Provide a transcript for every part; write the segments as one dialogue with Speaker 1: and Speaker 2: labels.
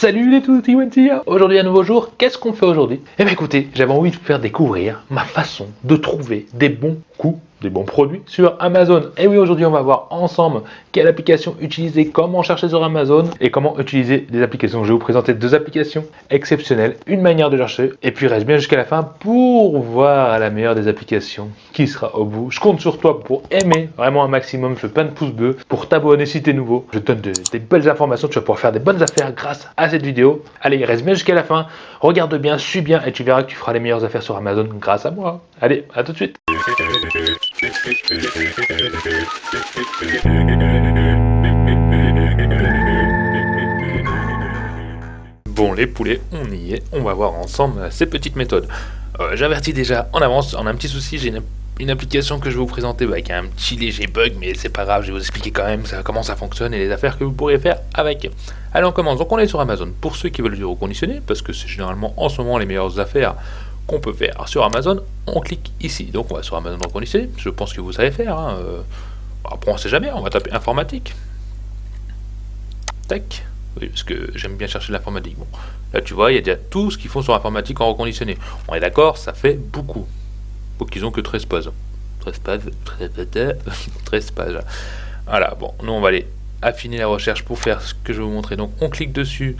Speaker 1: Salut les tutti quanti. Aujourd'hui un nouveau jour, qu'est-ce qu'on fait aujourd'hui? Eh bien écoutez, j'avais envie de vous faire découvrir ma façon de trouver des bons coups, des bons produits sur Amazon. Et oui, aujourd'hui on va voir ensemble quelle application utiliser, comment chercher sur Amazon et comment utiliser des applications. Je vais vous présenter deux applications exceptionnelles, une manière de chercher et puis reste bien jusqu'à la fin pour voir la meilleure des applications qui sera au bout. Je compte sur toi pour aimer vraiment un maximum, je fais plein de pouces bleus, pour t'abonner si t'es nouveau. Je te donne des belles informations, tu vas pouvoir faire des bonnes affaires grâce à cette vidéo. Allez, reste bien jusqu'à la fin, regarde bien, suis bien et tu verras que tu feras les meilleures affaires sur Amazon grâce à moi. Allez, à tout de suite. Bon les poulets, on y est, on va voir ensemble ces petites méthodes. J'avertis déjà en avance, on a un petit souci, j'ai une application que je vais vous présenter avec un petit léger bug, mais c'est pas grave, je vais vous expliquer quand même comment ça fonctionne et les affaires que vous pourrez faire avec. Allez, on commence. Donc on est sur Amazon, pour ceux qui veulent du reconditionné, parce que c'est généralement en ce moment les meilleures affaires qu'on peut faire sur Amazon, on clique ici. Donc on va sur Amazon reconditionné, je pense que vous savez faire. Après on sait jamais, on va taper informatique. Tac. Oui, parce que j'aime bien chercher l'informatique. Bon, là tu vois, il y a déjà tout ce qu'ils font sur l'informatique en reconditionné. On est d'accord, ça fait beaucoup. Faut qu'ils ont que 13 pages. 13 pages. Voilà, bon, nous on va aller affiner la recherche pour faire ce que je vais vous montrer. Donc on clique dessus.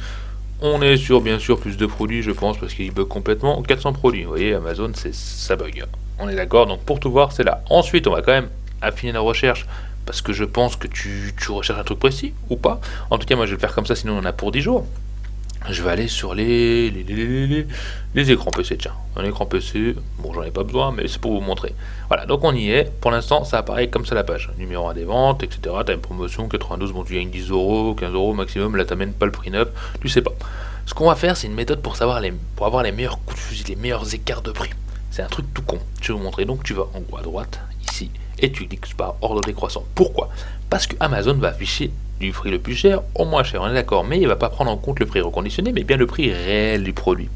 Speaker 1: On est sur, bien sûr, plus de produits, je pense, parce qu'il bug complètement. 400 produits, vous voyez, Amazon, ça bug. On est d'accord, donc pour tout voir, c'est là. Ensuite, on va quand même affiner la recherche, parce que je pense que tu recherches un truc précis, ou pas. En tout cas, moi, je vais le faire comme ça, sinon on en a pour 10 jours. Je vais aller sur les écrans PC, tiens. Un écran PC, bon, j'en ai pas besoin, mais c'est pour vous montrer. Voilà, donc on y est. Pour l'instant, ça apparaît comme ça la page. Numéro 1 des ventes, etc. T'as une promotion, 92, bon, tu gagnes 10 euros, 15 euros maximum. Là, t'amènes pas le prix neuf, tu sais pas. Ce qu'on va faire, c'est une méthode pour avoir les meilleurs coups de fusil, les meilleurs écarts de prix. C'est un truc tout con. Je vais vous montrer. Donc, tu vas en haut à droite, ici, et tu cliques par ordre décroissant. Pourquoi? Parce que Amazon va afficher du prix le plus cher au moins cher, on est d'accord, mais il va pas prendre en compte le prix reconditionné, mais bien le prix réel du produit.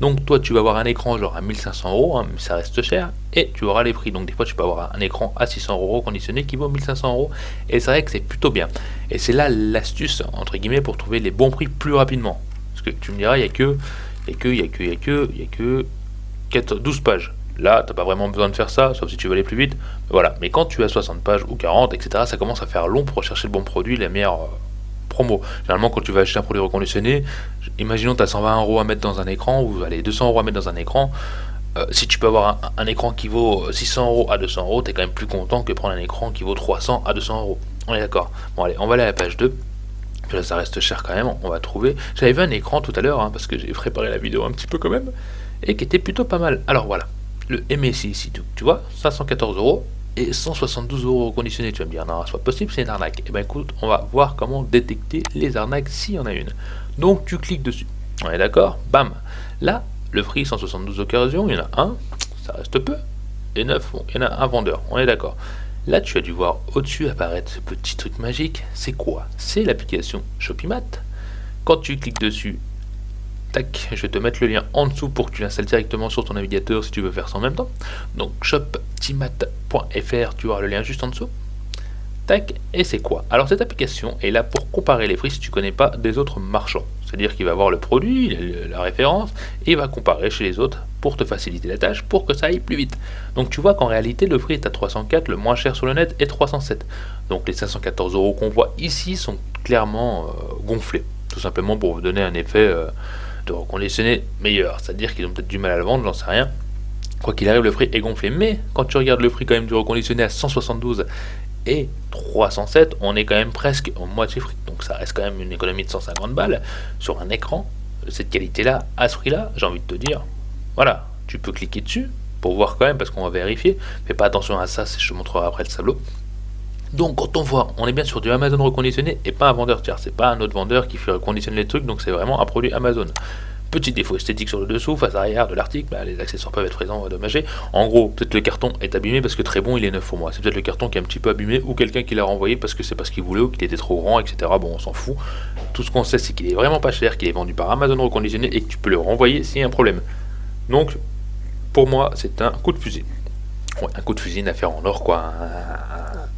Speaker 1: Donc toi tu vas avoir un écran genre à 1500 euros, hein, mais ça reste cher, et tu auras les prix. Donc des fois tu peux avoir un écran à 600 euros reconditionné qui vaut 1500 euros, et c'est vrai que c'est plutôt bien. Et c'est là l'astuce, entre guillemets, pour trouver les bons prix plus rapidement. Parce que tu me diras, il y a que 12 pages. Là, t'as pas vraiment besoin de faire ça, sauf si tu veux aller plus vite. Voilà. Mais quand tu as 60 pages ou 40, etc., ça commence à faire long pour rechercher le bon produit, la meilleure promo. Généralement, quand tu vas acheter un produit reconditionné, imaginons tu as 120 euros à mettre dans un écran, ou allez, 200 euros à mettre dans un écran. Si tu peux avoir un écran qui vaut 600 euros à 200 euros, t'es quand même plus content que prendre un écran qui vaut 300 à 200 euros. On est d'accord. Bon, allez, on va aller à la page 2. Là, ça reste cher quand même, on va trouver. J'avais vu un écran tout à l'heure, hein, parce que j'ai préparé la vidéo un petit peu quand même, et qui était plutôt pas mal. Alors voilà. Le MSI ici, tu vois, 514 euros et 172 euros reconditionnés. Tu vas me dire, non, c'est pas possible, c'est une arnaque. Et ben écoute, on va voir comment détecter les arnaques s'il y en a une. Donc tu cliques dessus. On est d'accord? Bam. Là, le prix 172 occasions, il y en a un, ça reste peu, et 9, bon, il y en a un vendeur. On est d'accord. Là, tu as dû voir au-dessus apparaître ce petit truc magique. C'est quoi? C'est l'application Shopimat. Quand tu cliques dessus, tac, je vais te mettre le lien en dessous pour que tu l'installes directement sur ton navigateur si tu veux faire ça en même temps. Donc shoptimat.fr, tu auras le lien juste en dessous. Tac, et c'est quoi? Alors cette application est là pour comparer les prix si tu connais pas des autres marchands. C'est-à-dire qu'il va voir le produit, la référence, et il va comparer chez les autres pour te faciliter la tâche, pour que ça aille plus vite. Donc tu vois qu'en réalité le prix est à 304, le moins cher sur le net est 307. Donc les 514 euros qu'on voit ici sont clairement gonflés, tout simplement pour vous donner un effet de reconditionner meilleur, c'est-à-dire qu'ils ont peut-être du mal à le vendre, j'en sais rien. Quoi qu'il arrive, le prix est gonflé. Mais quand tu regardes le prix quand même du reconditionné à 172 et 307, on est quand même presque en moitié prix. Donc ça reste quand même une économie de 150 balles sur un écran de cette qualité-là, à ce prix-là, j'ai envie de te dire. Voilà, tu peux cliquer dessus pour voir quand même, parce qu'on va vérifier. Fais pas attention à ça, je te montrerai après le tableau. Donc quand on voit, on est bien sur du Amazon reconditionné et pas un vendeur tiers, c'est pas un autre vendeur qui fait reconditionner les trucs, donc c'est vraiment un produit Amazon. Petit défaut esthétique sur le dessous, face arrière de l'article, les accessoires peuvent être présents, endommagés. En gros, peut-être le carton est abîmé parce que très bon, il est neuf pour moi. C'est peut-être le carton qui est un petit peu abîmé ou quelqu'un qui l'a renvoyé parce que c'est pas ce qu'il voulait ou qu'il était trop grand, etc. Bon, on s'en fout. Tout ce qu'on sait, c'est qu'il est vraiment pas cher, qu'il est vendu par Amazon reconditionné et que tu peux le renvoyer s'il y a un problème. Donc, pour moi, c'est un coup de fusil. Ouais, un coup de fusil, une affaire en or, quoi.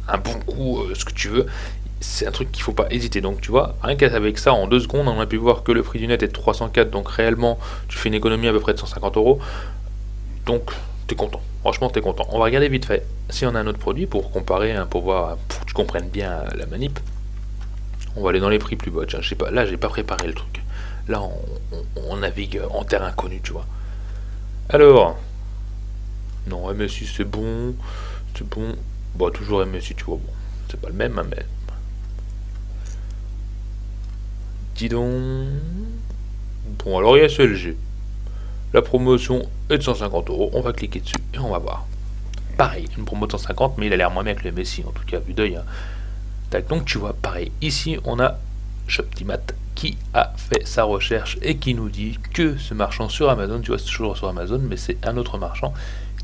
Speaker 1: Un bon coup, ce que tu veux. c'est un truc qu'il faut pas hésiter. Donc tu vois, rien qu'avec ça, en 2 secondes, on a pu voir que le prix du net est de 304, donc réellement, tu fais une économie à peu près de 150 €. Donc, t'es content. Franchement, t'es content. On va regarder vite fait si on a un autre produit pour comparer, hein, pour voir, pour que tu comprennes bien la manip. On va aller dans les prix plus bas. Tiens, je sais pas, là, j'ai pas préparé le truc. Là, on navigue en terre inconnue, tu vois. Alors, non, MSI, c'est bon. C'est bon. Bon, toujours MSI, tu vois. Bon, c'est pas le même, hein, mais dis donc. Bon, alors il y a CLG. La promotion est de 150 €. On va cliquer dessus et on va voir. Pareil, une promo de 150, mais il a l'air moins bien que le Messi, en tout cas, vu d'œil, hein. Tac, donc tu vois, pareil. Ici, on a Shoptimat qui a fait sa recherche et qui nous dit que ce marchand sur Amazon, tu vois, c'est toujours sur Amazon, mais c'est un autre marchand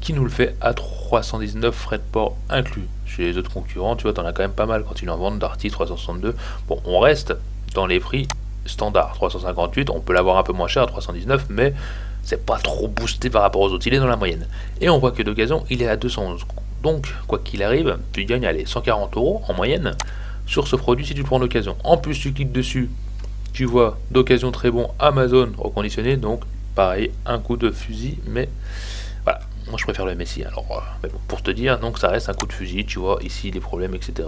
Speaker 1: qui nous le fait à 319 frais de port inclus. Chez les autres concurrents, tu vois, t'en as quand même pas mal quand ils en vendent. Darty 362. Bon, on reste dans les prix standard 358, on peut l'avoir un peu moins cher à 319, mais c'est pas trop boosté par rapport aux autres, il est dans la moyenne. Et on voit que d'occasion, il est à 211. Donc, quoi qu'il arrive, tu gagnes, allez, 140 € en moyenne sur ce produit si tu le prends d'occasion. En plus, tu cliques dessus, tu vois, d'occasion très bon, Amazon reconditionné, donc pareil, un coup de fusil, mais voilà, moi je préfère le Messi, alors, mais bon, pour te dire, donc ça reste un coup de fusil, tu vois, ici les problèmes, etc.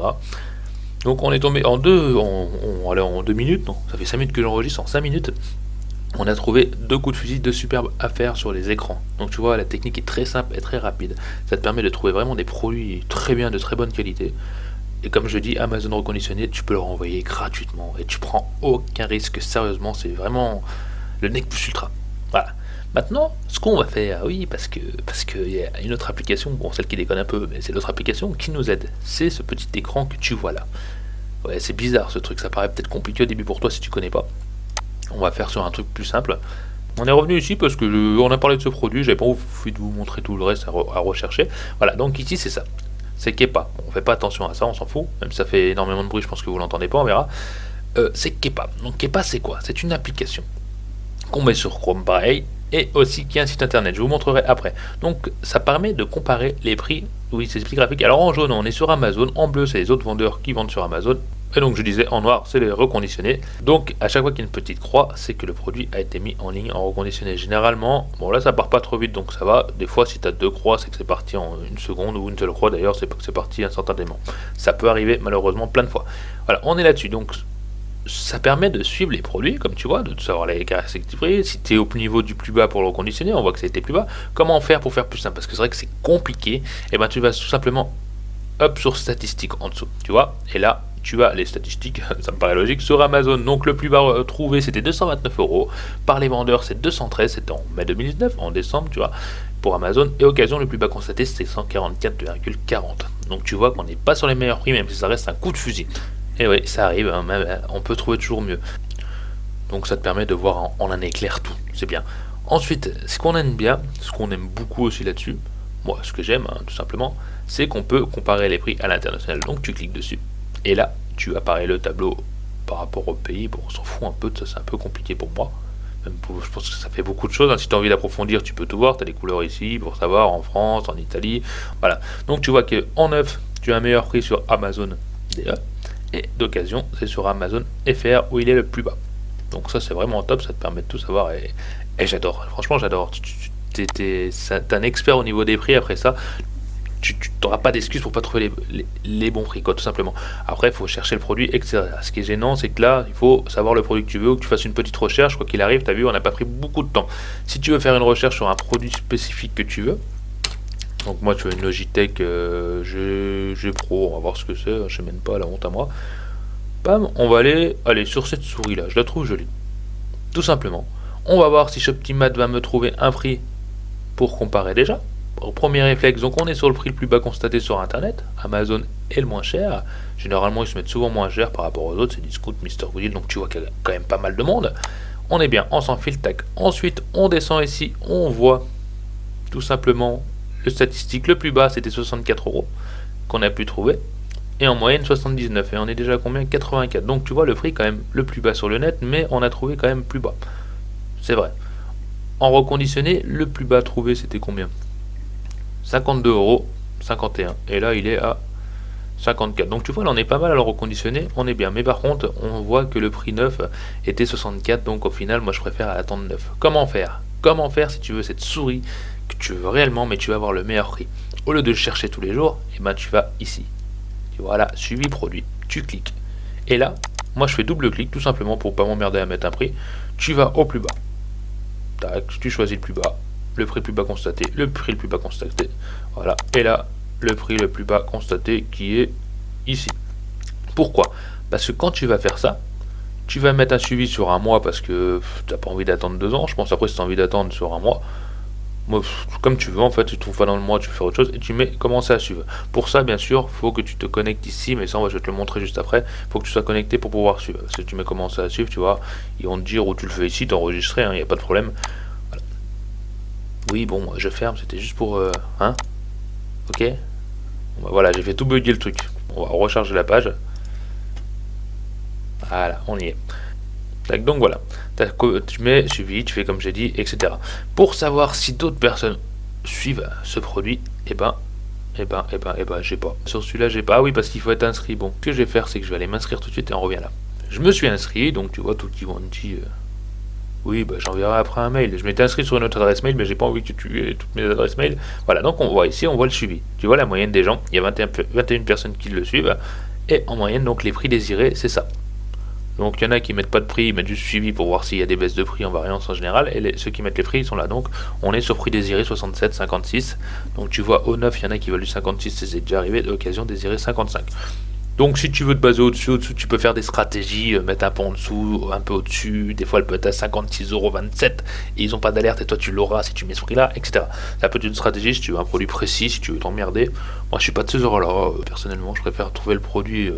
Speaker 1: Donc on est tombé en 2 minutes, non, ça fait 5 minutes que j'enregistre, en 5 minutes, on a trouvé 2 coups de fusil, 2 superbes affaires sur les écrans. Donc tu vois, la technique est très simple et très rapide. Ça te permet de trouver vraiment des produits très bien, de très bonne qualité. Et comme je dis, Amazon reconditionné, tu peux le renvoyer gratuitement et tu prends aucun risque. Sérieusement, c'est vraiment le nec plus ultra. Voilà. Maintenant, ce qu'on va faire, oui, parce que y a une autre application, bon, celle qui déconne un peu, mais c'est l'autre application qui nous aide. C'est ce petit écran que tu vois là. Ouais, c'est bizarre ce truc, ça paraît peut-être compliqué au début pour toi si tu connais pas. On va faire sur un truc plus simple. On est revenu ici parce que on a parlé de ce produit, j'avais pas envie de vous montrer tout le reste à rechercher. Voilà, donc ici c'est ça. C'est Kepa. On fait pas attention à ça, on s'en fout. Même si ça fait énormément de bruit, je pense que vous l'entendez pas, on verra. C'est Kepa. Donc Kepa c'est quoi? C'est une application qu'on met sur Chrome pareil, et aussi qui a un site internet, je vous montrerai après. Donc ça permet de comparer les prix, oui c'est des prix graphiques. Alors en jaune on est sur Amazon, en bleu c'est les autres vendeurs qui vendent sur Amazon, et donc je disais en noir c'est les reconditionnés. Donc à chaque fois qu'il y a une petite croix, c'est que le produit a été mis en ligne en reconditionné. Généralement, bon là ça part pas trop vite donc ça va. Des fois si tu as 2 croix c'est que c'est parti en 1 seconde, ou une seule croix d'ailleurs c'est que c'est parti instantanément. Ça peut arriver malheureusement plein de fois. Voilà, on est là-dessus, donc ça permet de suivre les produits, comme tu vois, de savoir les caractéristiques du prix. Si tu es au niveau du plus bas pour le reconditionner, on voit que ça a été plus bas. Comment faire pour faire plus simple? Parce que c'est vrai que c'est compliqué. Et ben tu vas tout simplement up sur statistiques en dessous, tu vois. Et là, tu as les statistiques, ça me paraît logique, sur Amazon. Donc le plus bas trouvé, c'était 229 €. Par les vendeurs, c'est 213, c'était en mai 2019, en décembre, tu vois, pour Amazon. Et occasion, le plus bas constaté, c'était 144,40. Donc tu vois qu'on n'est pas sur les meilleurs prix, même si ça reste un coup de fusil. Et oui, ça arrive, hein, même, on peut trouver toujours mieux. Donc ça te permet de voir en un éclair tout, c'est bien. Ensuite, ce qu'on aime bien, ce qu'on aime beaucoup aussi là-dessus, moi ce que j'aime hein, tout simplement, c'est qu'on peut comparer les prix à l'international. Donc tu cliques dessus, et là tu apparais le tableau par rapport au pays. Bon, on s'en fout un peu de ça, c'est un peu compliqué pour moi. Même je pense que ça fait beaucoup de choses, hein. Si tu as envie d'approfondir, tu peux tout voir, tu as des couleurs ici pour savoir, en France, en Italie, voilà. Donc tu vois qu'en neuf, tu as un meilleur prix sur Amazon DE. Et d'occasion, c'est sur Amazon FR où il est le plus bas. Donc ça, c'est vraiment top, ça te permet de tout savoir. Et j'adore, franchement, j'adore. T'es un expert au niveau des prix après ça. Tu n'auras pas d'excuses pour pas trouver les bons prix, quoi, tout simplement. Après, il faut chercher le produit, etc. Ce qui est gênant, c'est que là, il faut savoir le produit que tu veux, ou que tu fasses une petite recherche, quoi qu'il arrive. Tu as vu, on n'a pas pris beaucoup de temps. Si tu veux faire une recherche sur un produit spécifique que tu veux, donc moi tu as une Logitech G Pro, on va voir ce que c'est, je sais même pas, la honte à moi. Bam, on va aller sur cette souris là, je la trouve jolie. Tout simplement. On va voir si Shoptimat va me trouver un prix pour comparer déjà. Au premier réflexe, donc on est sur le prix le plus bas constaté sur internet. Amazon est le moins cher. Généralement ils se mettent souvent moins cher par rapport aux autres, c'est Discount, Mr Goodwill, donc tu vois qu'il y a quand même pas mal de monde. On est bien, on s'enfile, tac. Ensuite on descend ici, on voit tout simplement le statistique le plus bas, c'était 64 € qu'on a pu trouver, et en moyenne 79, et on est déjà à combien? 84. Donc tu vois le prix quand même le plus bas sur le net, mais on a trouvé quand même plus bas, c'est vrai. En reconditionné, le plus bas trouvé c'était combien? 52,51 €, et là il est à 54. Donc tu vois, là on est pas mal à le reconditionner, on est bien. Mais par contre, on voit que le prix neuf était 64, donc au final, moi je préfère attendre neuf. Comment faire? Comment faire si tu veux cette souris que tu veux réellement, mais tu vas avoir le meilleur prix? Au lieu de le chercher tous les jours, et ben tu vas ici. Tu vois là, suivi produit, tu cliques. Et là, moi je fais double clic tout simplement pour pas m'emmerder à mettre un prix. Tu vas au plus bas. Tac, tu choisis le plus bas, le prix le plus bas constaté, le prix le plus bas constaté. Voilà, et là, le prix le plus bas constaté qui est ici. Pourquoi? Parce que quand tu vas faire ça, tu vas mettre un suivi sur un mois parce que tu n'as pas envie d'attendre 2 ans. Je pense après si tu as envie d'attendre sur un mois, moi, comme tu veux en fait, tu trouves pas dans le mois, tu fais autre chose et tu mets commencer à suivre. Pour ça, bien sûr, faut que tu te connectes ici, mais ça, je vais te le montrer juste après. Faut que tu sois connecté pour pouvoir suivre. Si tu mets commencer à suivre, tu vois, ils vont te dire où tu le fais ici, t'enregistrer, il n'y a pas de problème. Voilà. Oui, bon, je ferme, c'était juste pour, hein, ok. Bon, bah, voilà, j'ai fait tout bugger le truc. On va recharger la page. Voilà, on y est. Donc voilà, tu mets suivi, tu fais comme j'ai dit, etc. Pour savoir si d'autres personnes suivent ce produit, j'ai pas. Sur celui-là, j'ai pas. Ah oui, parce qu'il faut être inscrit. Bon, ce que je vais faire, c'est que je vais aller m'inscrire tout de suite et on revient là. Je me suis inscrit, donc tu vois, tout qui vont me dire. Oui, bah j'enverrai après un mail. Je m'étais inscrit sur une autre adresse mail, mais j'ai pas envie que tu aies toutes mes adresses mail. Voilà, donc on voit ici, on voit le suivi. Tu vois la moyenne des gens, il y a 21 personnes qui le suivent. Et en moyenne, donc les prix désirés, c'est ça. Donc il y en a qui mettent pas de prix, ils mettent juste suivi pour voir s'il y a des baisses de prix en variance en général, et ceux qui mettent les prix ils sont là. Donc on est sur prix désiré 67, 56. Donc tu vois au 9 il y en a qui veulent du 56, c'est déjà arrivé, d'occasion désiré 55. Donc si tu veux te baser au-dessus, tu peux faire des stratégies, mettre un peu en dessous, un peu au-dessus, des fois elle peut être à 56,27€ et ils ont pas d'alerte et toi tu l'auras si tu mets ce prix là, etc. Ça peut être une stratégie si tu veux un produit précis, si tu veux t'emmerder. Moi je suis pas de ces heures là, personnellement je préfère trouver le produit,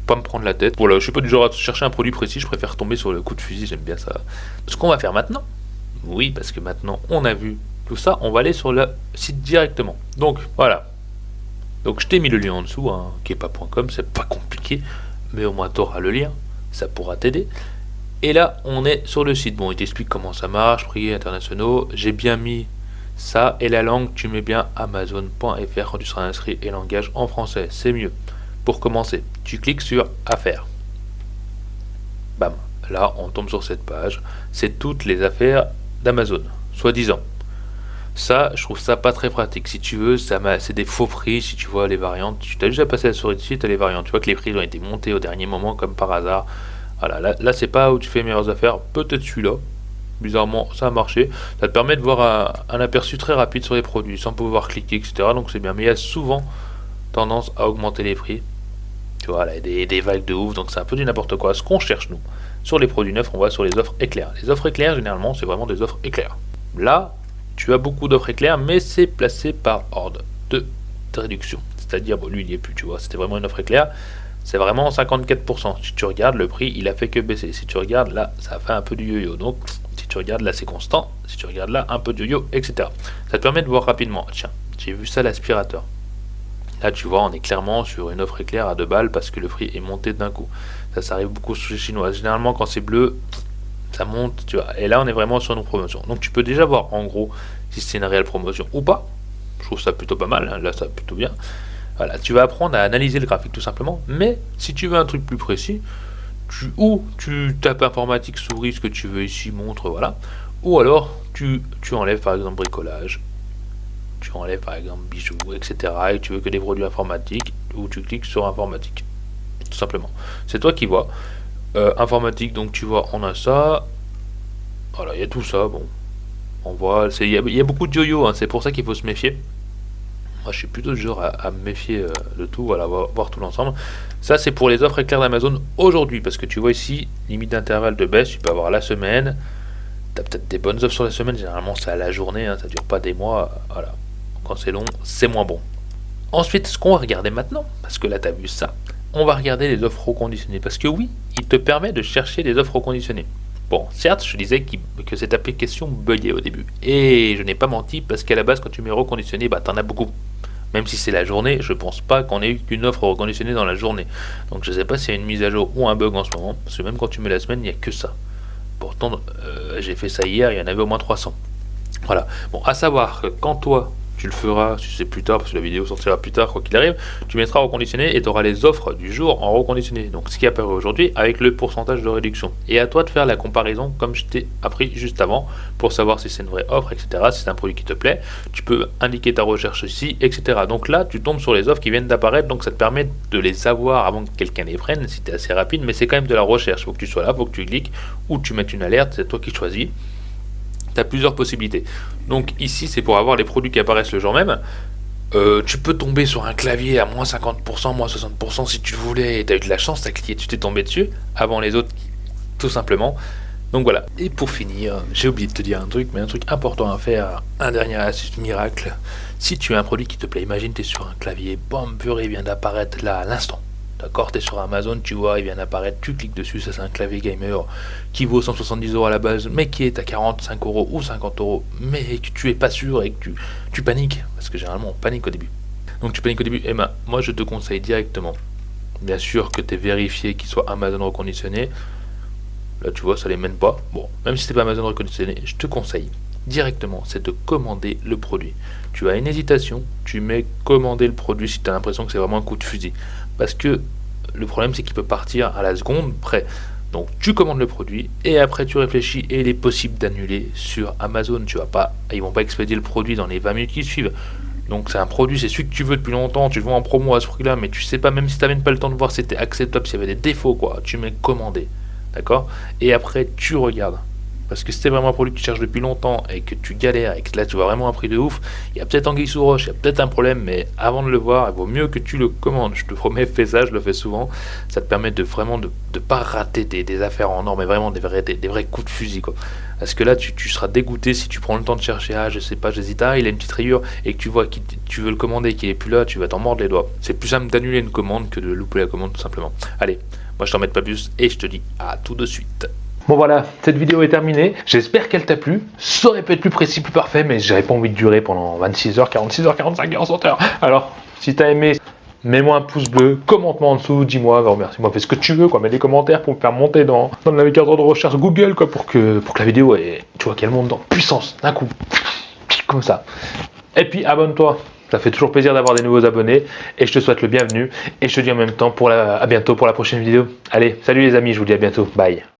Speaker 1: pas me prendre la tête. Voilà, je suis pas du genre à chercher un produit précis, je préfère tomber sur le coup de fusil, j'aime bien ça. Ce qu'on va faire maintenant, oui parce que maintenant on a vu tout ça, on va aller sur le site directement. Donc voilà. Donc je t'ai mis le lien en dessous, hein, qui est pas.com, c'est pas compliqué, mais au moins tu auras le lien, ça pourra t'aider. Et là, on est sur le site. Bon, il t'explique comment ça marche, prix internationaux. J'ai bien mis ça et la langue, tu mets bien amazon.fr quand tu seras inscrit et langage en français, c'est mieux. Pour commencer, tu cliques sur affaires. Bam, là on tombe sur cette page, c'est toutes les affaires d'Amazon, soi-disant. Ça, je trouve ça pas très pratique. Si tu veux, c'est des faux prix. Si tu vois les variantes, tu t'as déjà passé la souris dessus, tu as les variantes. Tu vois que les prix ont été montés au dernier moment, comme par hasard. Voilà, là c'est pas où tu fais les meilleures affaires. Peut-être celui-là. Bizarrement, ça a marché. Ça te permet de voir un aperçu très rapide sur les produits, sans pouvoir cliquer, etc. Donc c'est bien. Mais il y a souvent tendance à augmenter les prix. Tu vois, là, il y a des vagues de ouf, donc c'est un peu du n'importe quoi. Ce qu'on cherche, nous, sur les produits neufs, on va sur les offres éclairs. Les offres éclairs, généralement, c'est vraiment des offres éclairs. Là, tu as beaucoup d'offres éclairs, mais c'est placé par ordre de réduction. C'est-à-dire, bon, lui, il n'y est plus, tu vois, c'était vraiment une offre éclair. C'est vraiment 54%. Si tu regardes, le prix, il a fait que baisser. Si tu regardes, là, ça a fait un peu du yo-yo. Donc, si tu regardes, là, c'est constant. Si tu regardes là, un peu de yo-yo, etc. Ça te permet de voir rapidement. Tiens, j'ai vu ça, l'aspirateur. Là, tu vois, on est clairement sur une offre éclair à 2 balles parce que le prix est monté d'un coup. Ça arrive beaucoup chez les Chinois. Généralement, quand c'est bleu, ça monte, tu vois. Et là, on est vraiment sur une promotion. Donc, tu peux déjà voir, en gros, si c'est une réelle promotion ou pas. Je trouve ça plutôt pas mal. Hein. Là, ça va plutôt bien. Voilà, tu vas apprendre à analyser le graphique tout simplement. Mais, si tu veux un truc plus précis, tu tapes informatique, souris, ce que tu veux ici, montre, voilà. Ou alors, tu enlèves, par exemple, bricolage. Tu enlèves par exemple bijoux, etc. et tu veux que des produits informatiques, ou tu cliques sur informatique. Tout simplement. C'est toi qui vois. Informatique, donc tu vois, on a ça. Voilà, il y a tout ça. Bon, on voit. Il y a beaucoup de yo-yo, hein, c'est pour ça qu'il faut se méfier. Moi, je suis plutôt du genre à me méfier de tout. Voilà, voir tout l'ensemble. Ça, c'est pour les offres éclairs d'Amazon aujourd'hui, parce que tu vois ici, limite d'intervalle de baisse, tu peux avoir la semaine. Tu as peut-être des bonnes offres sur la semaine, généralement c'est à la journée, hein, ça dure pas des mois. Voilà. Quand c'est long, c'est moins bon. Ensuite, ce qu'on va regarder maintenant, parce que là tu as vu ça, on va regarder les offres reconditionnées. Parce que oui, il te permet de chercher des offres reconditionnées. Bon, certes, je disais que cette application buguait au début. Et je n'ai pas menti, parce qu'à la base, quand tu mets reconditionné, bah t'en as beaucoup. Même si c'est la journée, je pense pas qu'on ait eu qu'une offre reconditionnée dans la journée. Donc je sais pas s'il y a une mise à jour ou un bug en ce moment, parce que même quand tu mets la semaine, il n'y a que ça. Pourtant, j'ai fait ça hier, il y en avait au moins 300. Voilà. Bon, à savoir que quand toi, tu le feras, si c'est plus tard, parce que la vidéo sortira plus tard, quoi qu'il arrive, tu mettras reconditionné et tu auras les offres du jour en reconditionné. Donc ce qui apparaît aujourd'hui avec le pourcentage de réduction. Et à toi de faire la comparaison comme je t'ai appris juste avant pour savoir si c'est une vraie offre, etc. Si c'est un produit qui te plaît, tu peux indiquer ta recherche ici, etc. Donc là, tu tombes sur les offres qui viennent d'apparaître, donc ça te permet de les avoir avant que quelqu'un les prenne, si tu es assez rapide, mais c'est quand même de la recherche. Il faut que tu sois là, il faut que tu cliques ou tu mettes une alerte, c'est toi qui choisis. Tu as plusieurs possibilités. Donc ici, c'est pour avoir les produits qui apparaissent le jour même. Tu peux tomber sur un clavier à moins 50%, moins 60% si tu le voulais, et tu as eu de la chance, tu as cliqué, tu t'es tombé dessus, avant les autres, tout simplement. Donc voilà. Et pour finir, j'ai oublié de te dire un truc, mais un truc important à faire, un dernier astuce miracle. Si tu as un produit qui te plaît, imagine tu es sur un clavier, bam, purée, il vient d'apparaître là, à l'instant. D'accord, tu es sur Amazon, tu vois, il vient d'apparaître, tu cliques dessus, ça c'est un clavier gamer qui vaut 170 € à la base, mais qui est à 45 € ou 50 €, mais que tu es pas sûr et que tu paniques, parce que généralement on panique au début. Donc tu paniques au début, et ben moi je te conseille directement, bien sûr que tu es vérifié qu'il soit Amazon reconditionné, là tu vois ça les mène pas, bon, même si c'est pas Amazon reconditionné, je te conseille directement, c'est de commander le produit. Tu as une hésitation, tu mets commander le produit si tu as l'impression que c'est vraiment un coup de fusil. Parce que le problème c'est qu'il peut partir à la seconde près. Donc tu commandes le produit et après tu réfléchis et il est possible d'annuler sur Amazon. Ils vont pas expédier le produit dans les 20 minutes qui suivent. Donc c'est un produit, c'est celui que tu veux depuis longtemps, tu le vois en promo à ce prix là, mais tu sais pas, même si tu n'avais pas le temps de voir si c'était acceptable, s'il y avait des défauts quoi, tu mets commander. D'accord? Et après tu regardes. Parce que si c'est vraiment un produit que tu cherches depuis longtemps et que tu galères et que là tu vois vraiment un prix de ouf, il y a peut-être anguille sous roche, il y a peut-être un problème, mais avant de le voir, il vaut mieux que tu le commandes. Je te promets, fais ça, je le fais souvent. Ça te permet de vraiment de pas rater des affaires en or, mais vraiment des vrais coups de fusil quoi. Parce que là tu seras dégoûté si tu prends le temps de chercher, ah je sais pas, j'hésite, ah il a une petite rayure, et que tu vois que tu veux le commander, qu'il est plus là, tu vas t'en mordre les doigts. C'est plus simple d'annuler une commande que de louper la commande tout simplement. Allez, moi je t'en mets pas plus et je te dis à tout de suite. Bon voilà, cette vidéo est terminée, j'espère qu'elle t'a plu, ça aurait pu être plus précis, plus parfait, mais j'avais pas envie de durer pendant 26 h 46 h 45 h 100 h. Alors, si t'as aimé, mets-moi un pouce bleu, commente-moi en dessous, dis-moi, remercie-moi, fais ce que tu veux, quoi, mets des commentaires pour me faire monter dans le navigateur de recherche Google, quoi, pour que la vidéo, tu vois, qu'elle monte dans puissance, d'un coup, comme ça. Et puis, abonne-toi. Ça fait toujours plaisir d'avoir des nouveaux abonnés et je te souhaite le bienvenu et je te dis en même temps à bientôt pour la prochaine vidéo. Allez, salut les amis, je vous dis à bientôt, bye.